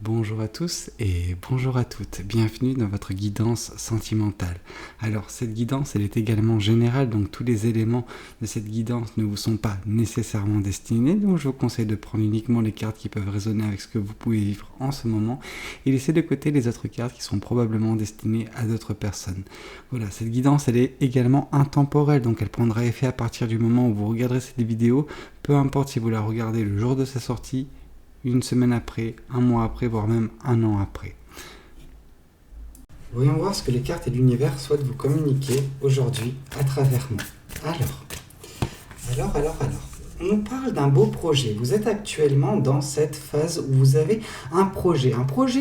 Bonjour à tous et bonjour à toutes, bienvenue dans votre guidance sentimentale. Alors cette guidance elle est également générale, donc tous les éléments de cette guidance ne vous sont pas nécessairement destinés, donc je vous conseille de prendre uniquement les cartes qui peuvent résonner avec ce que vous pouvez vivre en ce moment et laisser de côté les autres cartes qui sont probablement destinées à d'autres personnes. Voilà, cette guidance elle est également intemporelle, donc elle prendra effet à partir du moment où vous regarderez cette vidéo, peu importe si vous la regardez le jour de sa sortie, une semaine après, un mois après, voire même un an après. Voyons voir ce que les cartes et l'univers souhaitent vous communiquer aujourd'hui à travers moi. Alors. On nous parle d'un beau projet. Vous êtes actuellement dans cette phase où vous avez un projet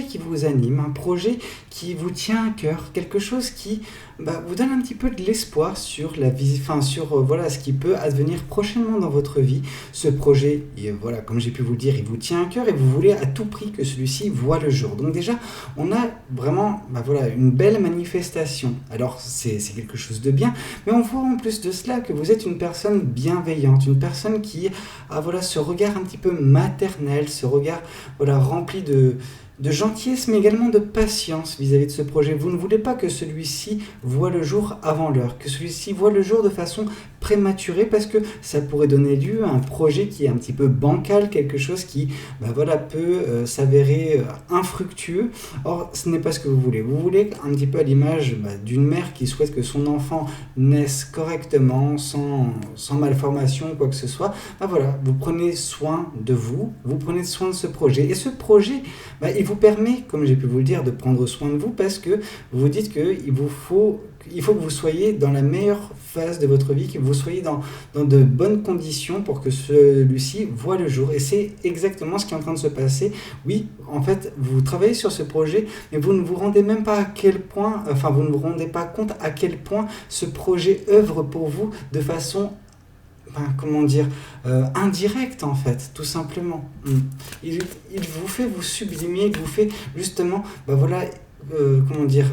qui vous anime, un projet qui vous tient à cœur, quelque chose qui vous donne un petit peu de l'espoir sur la vie, ce qui peut advenir prochainement dans votre vie. Ce projet, comme j'ai pu vous le dire, il vous tient à cœur et vous voulez à tout prix que celui-ci voie le jour. Donc déjà, on a vraiment une belle manifestation. Alors c'est quelque chose de bien, mais on voit en plus de cela que vous êtes une personne bienveillante, une personne qui a ce regard un petit peu maternel, ce regard rempli de gentillesse, mais également de patience vis-à-vis de ce projet. Vous ne voulez pas que celui-ci voie le jour avant l'heure, que celui-ci voie le jour de façon prématurée, parce que ça pourrait donner lieu à un projet qui est un petit peu bancal, quelque chose qui peut s'avérer infructueux. Or, ce n'est pas ce que vous voulez. Vous voulez un petit peu à l'image d'une mère qui souhaite que son enfant naisse correctement, sans malformation, quoi que ce soit. Vous prenez soin de vous, vous prenez soin de ce projet. Et ce projet, il vous permet, comme j'ai pu vous le dire, de prendre soin de vous, parce que vous vous dites qu'il faut que vous soyez dans la meilleure phase de votre vie, que vous soyez dans de bonnes conditions pour que celui-ci voie le jour. Et c'est exactement ce qui est en train de se passer. Oui, en fait, vous travaillez sur ce projet, mais vous ne vous rendez même pas vous ne vous rendez pas compte à quel point ce projet œuvre pour vous de façon indirect, en fait, tout simplement. Il vous fait vous sublimer, il vous fait justement, il y a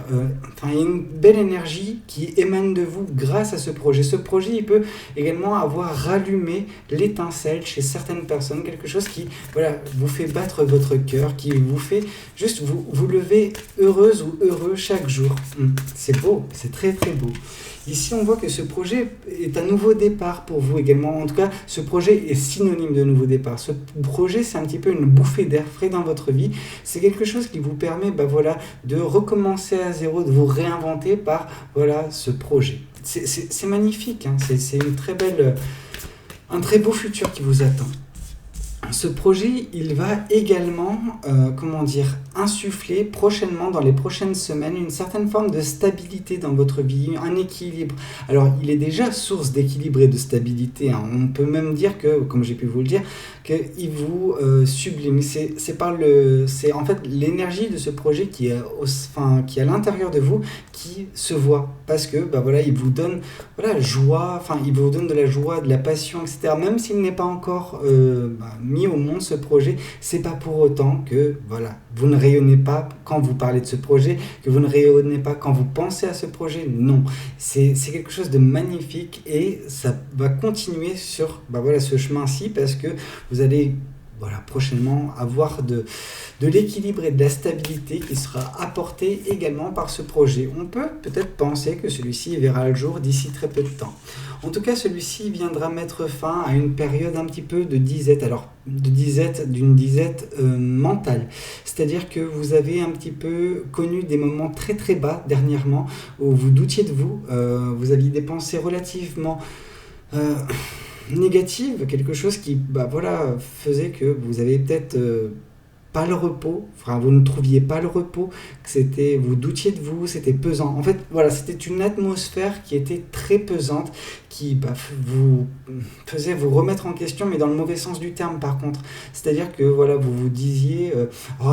une belle énergie qui émane de vous grâce à ce projet. Ce projet, il peut également avoir rallumé l'étincelle chez certaines personnes, quelque chose qui vous fait battre votre cœur, qui vous fait juste vous lever heureuse ou heureux chaque jour. C'est beau, c'est très très beau. Ici, on voit que ce projet est un nouveau départ pour vous également. En tout cas, ce projet est synonyme de nouveau départ. Ce projet, c'est un petit peu une bouffée d'air frais dans votre vie. C'est quelque chose qui vous permet de recommencer à zéro, de vous réinventer par ce projet. C'est magnifique, hein. C'est une très belle, un très beau futur qui vous attend. Ce projet, il va également, insuffler prochainement, dans les prochaines semaines, une certaine forme de stabilité dans votre vie, un équilibre. Alors, il est déjà source d'équilibre et de stabilité, hein. On peut même dire que, comme j'ai pu vous le dire, qu'il vous sublime. C'est en fait l'énergie de ce projet qui est à l'intérieur de vous, qui se voit, parce que il vous donne joie, il vous donne de la joie, de la passion, etc. Même s'il n'est pas encore mis au monde, ce projet, c'est pas pour autant que vous ne rayonnez pas quand vous parlez de ce projet, que vous ne rayonnez pas quand vous pensez à ce projet. Non, c'est quelque chose de magnifique, et ça va continuer sur ce chemin-ci, parce que vous allez prochainement avoir de l'équilibre et de la stabilité qui sera apporté également par ce projet. On peut peut-être penser que celui-ci verra le jour d'ici très peu de temps. En tout cas, celui-ci viendra mettre fin à une période un petit peu de disette, d'une disette mentale. C'est-à-dire que vous avez un petit peu connu des moments très très bas dernièrement, où vous doutiez de vous, vous aviez des pensées relativement négative, quelque chose qui faisait que vous avez peut-être pas le repos, vous ne trouviez pas le repos, que vous doutiez de vous, c'était pesant. En fait, c'était une atmosphère qui était très pesante, qui vous faisait vous remettre en question, mais dans le mauvais sens du terme par contre. C'est-à-dire que vous vous disiez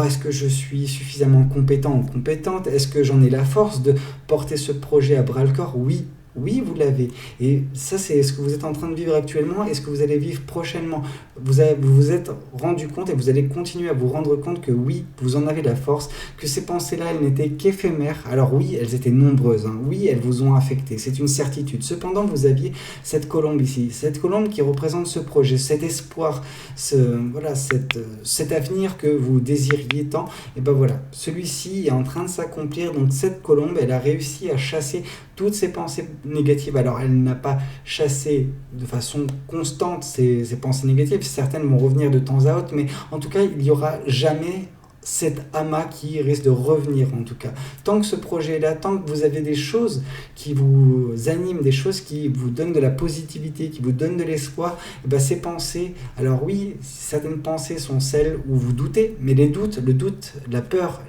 est-ce que je suis suffisamment compétent ou compétente? Est-ce que j'en ai la force de porter ce projet à bras-le-corps? Oui, Oui, vous l'avez. Et ça, c'est ce que vous êtes en train de vivre actuellement et ce que vous allez vivre prochainement. Vous vous êtes rendu compte et vous allez continuer à vous rendre compte que oui, vous en avez la force, que ces pensées-là, elles n'étaient qu'éphémères. Alors oui, elles étaient nombreuses, hein. Oui, elles vous ont affecté, c'est une certitude. Cependant, vous aviez cette colombe ici, cette colombe qui représente ce projet, cet espoir, cet avenir que vous désiriez tant. Et ben voilà, celui-ci est en train de s'accomplir. Donc cette colombe, elle a réussi à chasser toutes ces pensées négatives. Alors, elle n'a pas chassé de façon constante ces pensées négatives. Certaines vont revenir de temps à autre, mais en tout cas, il n'y aura jamais cet amas qui risque de revenir, en tout cas. Tant que ce projet est là, tant que vous avez des choses qui vous animent, des choses qui vous donnent de la positivité, qui vous donnent de l'espoir, et ben ces pensées, alors oui, certaines pensées sont celles où vous doutez, mais les doutes, le doute, la peur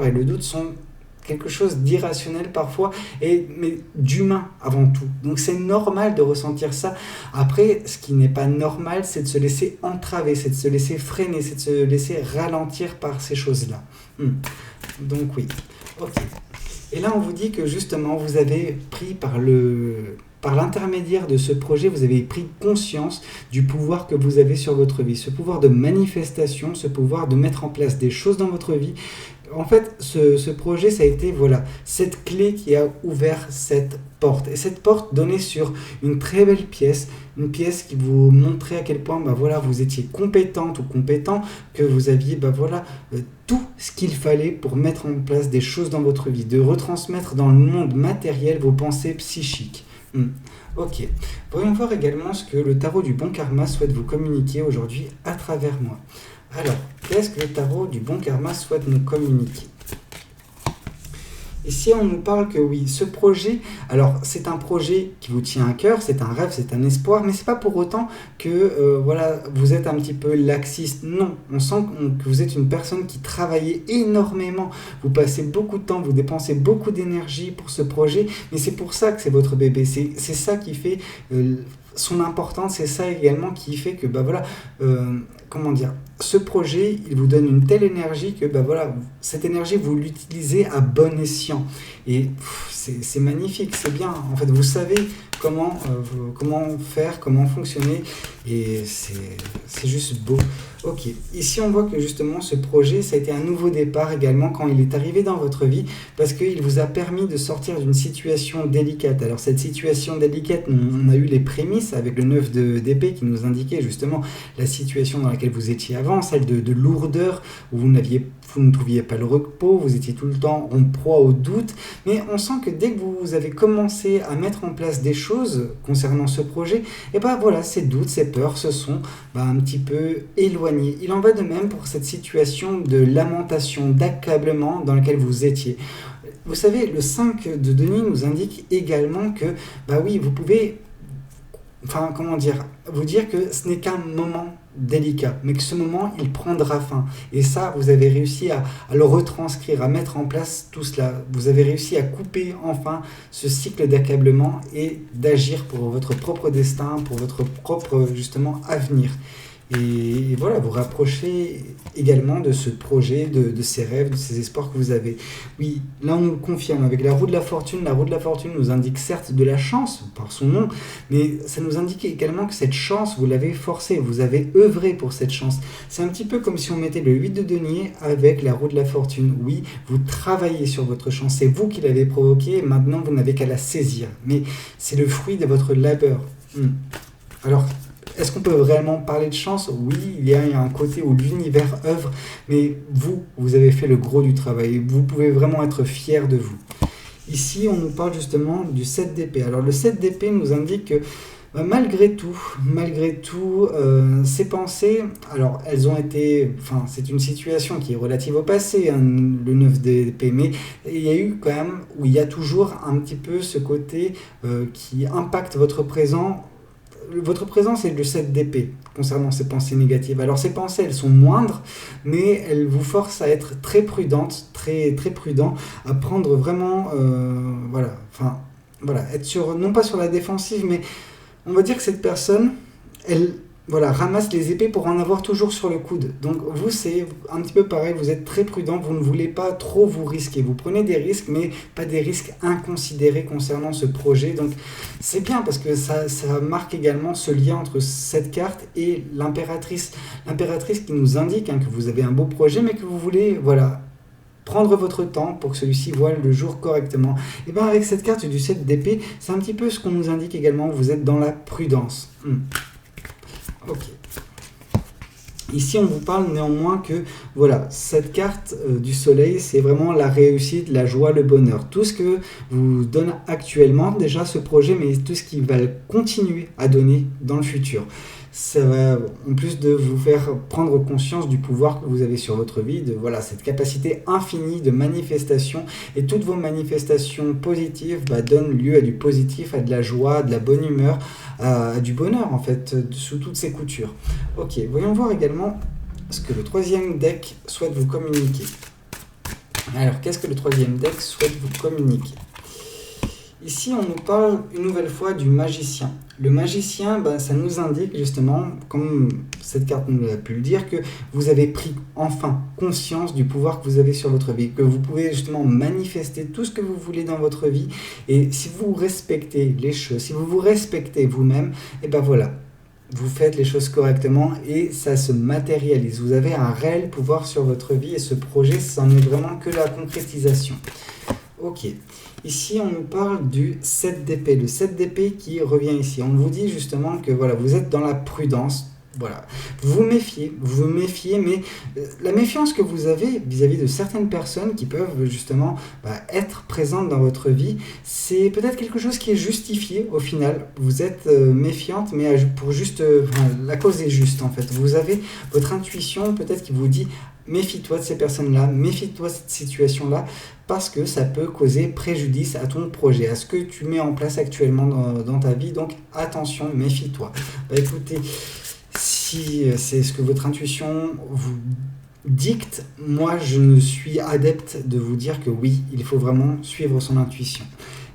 et le doute sont quelque chose d'irrationnel parfois, mais d'humain avant tout. Donc c'est normal de ressentir ça. Après, ce qui n'est pas normal, c'est de se laisser entraver, c'est de se laisser freiner, c'est de se laisser ralentir par ces choses-là. Donc oui, ok. Et là, on vous dit que justement, vous avez pris par l'intermédiaire de ce projet, vous avez pris conscience du pouvoir que vous avez sur votre vie, ce pouvoir de manifestation, ce pouvoir de mettre en place des choses dans votre vie. En fait, ce projet, ça a été cette clé qui a ouvert cette porte. Et cette porte donnait sur une très belle pièce, une pièce qui vous montrait à quel point vous étiez compétente ou compétent, que vous aviez tout ce qu'il fallait pour mettre en place des choses dans votre vie, de retransmettre dans le monde matériel vos pensées psychiques. Ok. Voyons voir également ce que le tarot du bon karma souhaite vous communiquer aujourd'hui à travers moi. Alors, qu'est-ce que le tarot du bon karma souhaite nous communiquer ? Ici, on nous parle que oui, ce projet, alors c'est un projet qui vous tient à cœur, c'est un rêve, c'est un espoir, mais c'est pas pour autant que vous êtes un petit peu laxiste. Non, on sent que vous êtes une personne qui travaillait énormément, vous passez beaucoup de temps, vous dépensez beaucoup d'énergie pour ce projet, mais c'est pour ça que c'est votre bébé, c'est ça qui fait son importance, c'est ça également qui fait que ce projet, il vous donne une telle énergie que cette énergie, vous l'utilisez à bon escient. Et c'est magnifique, c'est bien. En fait, vous savez comment faire, comment fonctionner, et c'est juste beau. Ok, ici on voit que justement ce projet, ça a été un nouveau départ également quand il est arrivé dans votre vie, parce qu'il vous a permis de sortir d'une situation délicate. Alors cette situation délicate, on a eu les prémices avec le 9 d'épée qui nous indiquait justement la situation dans laquelle vous étiez avant, celle de lourdeur, où vous ne trouviez pas le repos, vous étiez tout le temps en proie au doute, mais on sent que dès que vous avez commencé à mettre en place des choses concernant ce projet, ces doutes, ces peurs se sont un petit peu éloignés. Il en va de même pour cette situation de lamentation, d'accablement dans laquelle vous étiez. Vous savez, le 5 de denier nous indique également que, vous pouvez vous dire que ce n'est qu'un moment délicat, mais que ce moment, il prendra fin. Et ça, vous avez réussi à le retranscrire, à mettre en place tout cela. Vous avez réussi à couper enfin ce cycle d'accablement et d'agir pour votre propre destin, pour votre propre, justement, avenir. Et voilà, vous rapprochez également de ce projet, de ces rêves, de ces espoirs que vous avez. Oui, là on nous le confirme avec la roue de la fortune. La roue de la fortune nous indique certes de la chance par son nom, mais ça nous indique également que cette chance, vous l'avez forcée, vous avez œuvré pour cette chance. C'est un petit peu comme si on mettait le 8 de denier avec la roue de la fortune. Oui, vous travaillez sur votre chance, c'est vous qui l'avez provoquée, et maintenant vous n'avez qu'à la saisir. Mais c'est le fruit de votre labeur. Alors, est-ce qu'on peut vraiment parler de chance ? Oui, il y a un côté où l'univers œuvre, mais vous avez fait le gros du travail. Vous pouvez vraiment être fier de vous. Ici, on nous parle justement du 7 d'épée. Alors, le 7 d'épée nous indique que malgré tout, ces pensées, alors elles ont été, c'est une situation qui est relative au passé, hein, le 9 d'épée, mais il y a eu quand même, où il y a toujours un petit peu ce côté qui impacte votre présent. Votre présent, c'est le 7 d'épée concernant ces pensées négatives. Alors ces pensées, elles sont moindres, mais elles vous forcent à être très prudente, très, très prudent, à prendre vraiment, être non pas sur la défensive, mais on va dire que cette personne, elle voilà, ramasse les épées pour en avoir toujours sur le coude. Donc vous, c'est un petit peu pareil, vous êtes très prudent, vous ne voulez pas trop vous risquer. Vous prenez des risques, mais pas des risques inconsidérés concernant ce projet. Donc c'est bien parce que ça marque également ce lien entre cette carte et l'impératrice. L'impératrice qui nous indique que vous avez un beau projet, mais que vous voulez, voilà, prendre votre temps pour que celui-ci voie le jour correctement. Et bien avec cette carte du 7 d'épée, c'est un petit peu ce qu'on nous indique également, vous êtes dans la prudence. Ok. Ici, on vous parle néanmoins que, voilà, cette carte du soleil, c'est vraiment la réussite, la joie, le bonheur. Tout ce que vous donne actuellement, déjà ce projet, mais tout ce qui va continuer à donner dans le futur. Ça va, en plus de vous faire prendre conscience du pouvoir que vous avez sur votre vie, de voilà, cette capacité infinie de manifestation, et toutes vos manifestations positives donnent lieu à du positif, à de la joie, à de la bonne humeur, à du bonheur en fait, sous toutes ses coutures. Ok, voyons voir également ce que le troisième deck souhaite vous communiquer. Alors, qu'est-ce que le troisième deck souhaite vous communiquer ? Ici, on nous parle une nouvelle fois du magicien. Le magicien, ça nous indique justement, comme cette carte nous a pu le dire, que vous avez pris enfin conscience du pouvoir que vous avez sur votre vie, que vous pouvez justement manifester tout ce que vous voulez dans votre vie. Et si vous respectez les choses, si vous vous respectez vous-même, et voilà, vous faites les choses correctement et ça se matérialise. Vous avez un réel pouvoir sur votre vie et ce projet, ça n'est vraiment que la concrétisation. Ok. Ici, on nous parle du 7 d'épée. Le 7 d'épée qui revient ici. On vous dit justement que voilà, vous êtes dans la prudence. Voilà. Vous vous méfiez, mais la méfiance que vous avez vis-à-vis de certaines personnes qui peuvent justement être présentes dans votre vie, c'est peut-être quelque chose qui est justifié au final. Vous êtes méfiante, mais pour juste... la cause est juste en fait. Vous avez votre intuition peut-être qui vous dit méfie-toi de ces personnes-là, méfie-toi de cette situation-là, parce que ça peut causer préjudice à ton projet, à ce que tu mets en place actuellement dans ta vie. Donc attention, méfie-toi. Écoutez, si c'est ce que votre intuition vous dicte, moi je suis adepte de vous dire que oui, il faut vraiment suivre son intuition.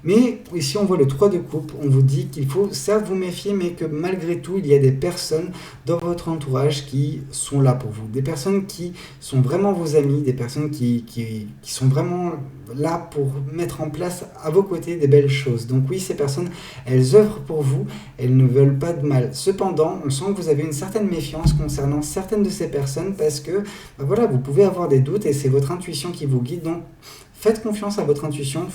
Mais ici on voit le 3 de coupe, on vous dit qu'il faut certes vous méfier, mais que malgré tout il y a des personnes dans votre entourage qui sont là pour vous, des personnes qui sont vraiment vos amis, des personnes qui sont vraiment là pour mettre en place à vos côtés des belles choses. Donc oui, ces personnes, elles œuvrent pour vous, elles ne veulent pas de mal. Cependant, on sent que vous avez une certaine méfiance concernant certaines de ces personnes parce que voilà, vous pouvez avoir des doutes et c'est votre intuition qui vous guide. Donc faites confiance à votre intuition,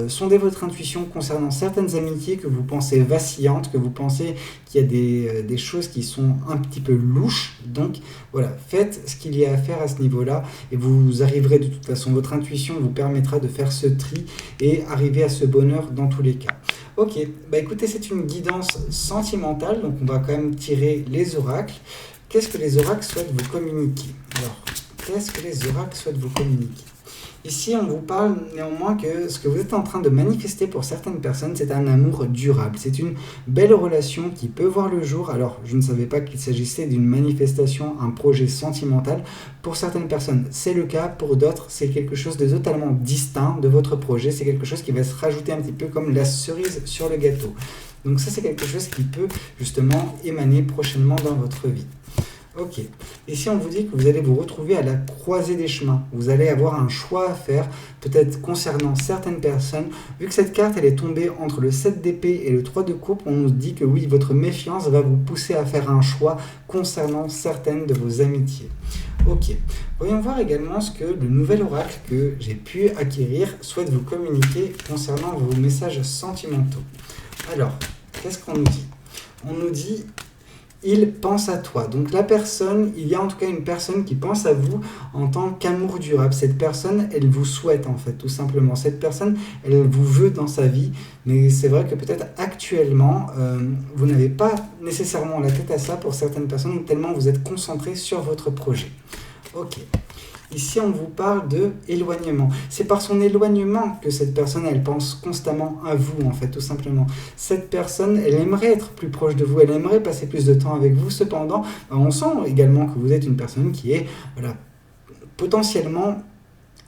sondez votre intuition concernant certaines amitiés que vous pensez vacillantes, que vous pensez qu'il y a des choses qui sont un petit peu louches. Donc voilà, faites ce qu'il y a à faire à ce niveau-là et vous arriverez de toute façon. Votre intuition vous permettra de faire ce tri et arriver à ce bonheur dans tous les cas. Ok, écoutez, c'est une guidance sentimentale, donc on va quand même tirer les oracles. Qu'est-ce que les oracles souhaitent vous communiquer ? Alors, qu'est-ce que les oracles souhaitent vous communiquer ? Ici, on vous parle néanmoins que ce que vous êtes en train de manifester pour certaines personnes, c'est un amour durable. C'est une belle relation qui peut voir le jour. Alors, je ne savais pas qu'il s'agissait d'une manifestation, un projet sentimental. Pour certaines personnes, c'est le cas. Pour d'autres, c'est quelque chose de totalement distinct de votre projet. C'est quelque chose qui va se rajouter un petit peu comme la cerise sur le gâteau. Donc ça, c'est quelque chose qui peut justement émaner prochainement dans votre vie. Ok, ici on vous dit que vous allez vous retrouver à la croisée des chemins. Vous allez avoir un choix à faire, peut-être concernant certaines personnes. Vu que cette carte elle est tombée entre le 7 d'épée et le 3 de coupe, on nous dit que oui, votre méfiance va vous pousser à faire un choix concernant certaines de vos amitiés. Ok, voyons voir également ce que le nouvel oracle que j'ai pu acquérir souhaite vous communiquer concernant vos messages sentimentaux. Alors, qu'est-ce qu'on nous dit ? On nous dit... il pense à toi. Donc la personne, il y a en tout cas une personne qui pense à vous en tant qu'amour durable. Cette personne, elle vous souhaite en fait, tout simplement. Cette personne, elle vous veut dans sa vie. Mais c'est vrai que peut-être actuellement, vous n'avez pas nécessairement la tête à ça pour certaines personnes, tellement vous êtes concentré sur votre projet. Ok. Ici, on vous parle de éloignement. C'est par son éloignement que cette personne, elle pense constamment à vous, en fait, tout simplement. Cette personne, elle aimerait être plus proche de vous, elle aimerait passer plus de temps avec vous. Cependant, on sent également que vous êtes une personne qui est potentiellement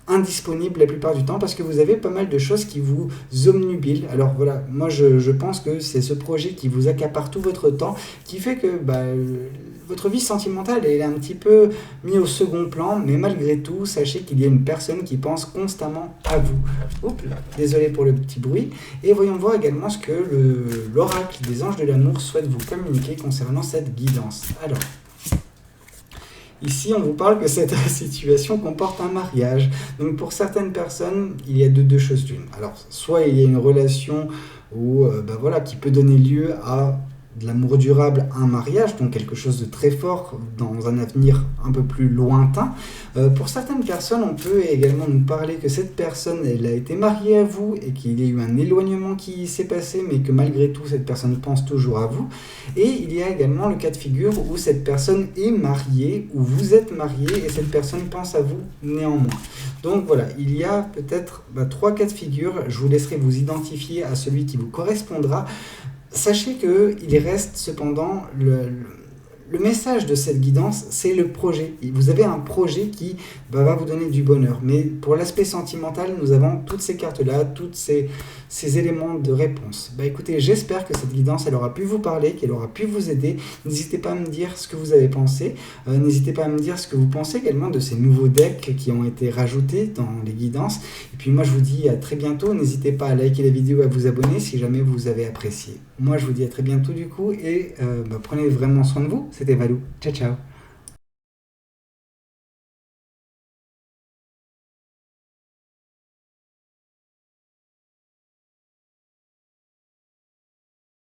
indisponible la plupart du temps parce que vous avez pas mal de choses qui vous obnubilent. Alors voilà, moi je pense que c'est ce projet qui vous accapare tout votre temps qui fait que votre vie sentimentale elle est un petit peu mise au second plan, mais malgré tout, sachez qu'il y a une personne qui pense constamment à vous. Oups, désolé pour le petit bruit. Et voyons voir également ce que l'oracle des anges de l'amour souhaite vous communiquer concernant cette guidance. Alors, ici, on vous parle que cette situation comporte un mariage. Donc, pour certaines personnes, il y a deux choses d'une. Alors, soit il y a une relation qui peut donner lieu à de l'amour durable, un mariage, donc quelque chose de très fort dans un avenir un peu plus lointain. Pour certaines personnes, on peut également nous parler que cette personne, elle a été mariée à vous et qu'il y a eu un éloignement qui s'est passé, mais que malgré tout, cette personne pense toujours à vous. Et il y a également le cas de figure où cette personne est mariée, où vous êtes marié et cette personne pense à vous néanmoins. Donc voilà, il y a peut-être 3 cas de figure. Je vous laisserai vous identifier à celui qui vous correspondra. Sachez qu'il reste cependant le message de cette guidance, c'est le projet. Vous avez un projet qui va vous donner du bonheur. Mais pour l'aspect sentimental, nous avons toutes ces cartes-là, tous ces éléments de réponse. Écoutez, j'espère que cette guidance, elle aura pu vous parler, qu'elle aura pu vous aider. N'hésitez pas à me dire ce que vous avez pensé. N'hésitez pas à me dire ce que vous pensez également de ces nouveaux decks qui ont été rajoutés dans les guidances. Et puis moi, je vous dis à très bientôt. N'hésitez pas à liker la vidéo, à vous abonner si jamais vous avez apprécié. Moi, je vous dis à très bientôt du coup et prenez vraiment soin de vous. C'était Valou. Ciao, ciao.